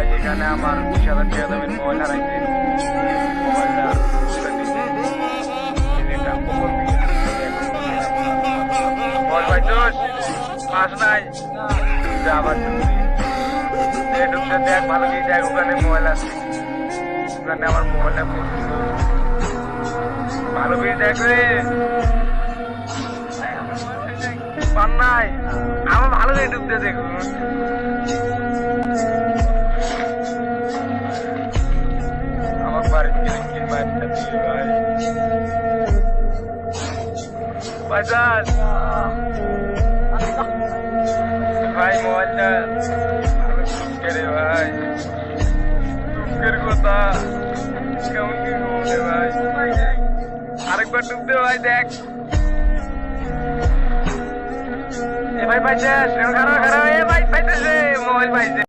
ভাই এখানে আমার 20,000 টাকা দামের মোবাইল হারাইছে। মোবাইলটা বল ভাই দোষ পাস নাই আবার ঢুকতে দেখ ভালো কি দেখ ওখানে মোবাইল আছে, ওখানে আমার মোবাইলটা ভালো করে দেখ রে পান নাই আমার ভালো করে ঢুকতে দেখুন। আমার বাড়ির কি মাইরটা দিল ভাই বাজার ভাই মোবাইলটা রে ভাই দুঃখের কথা কেমন কি বলে ভাই আরেকবার ডুবতে ভাই দেখ এ ভাই পাইছে খারাপ খারাপ এ ভাই পাইতেছে মোবাইল পাইছে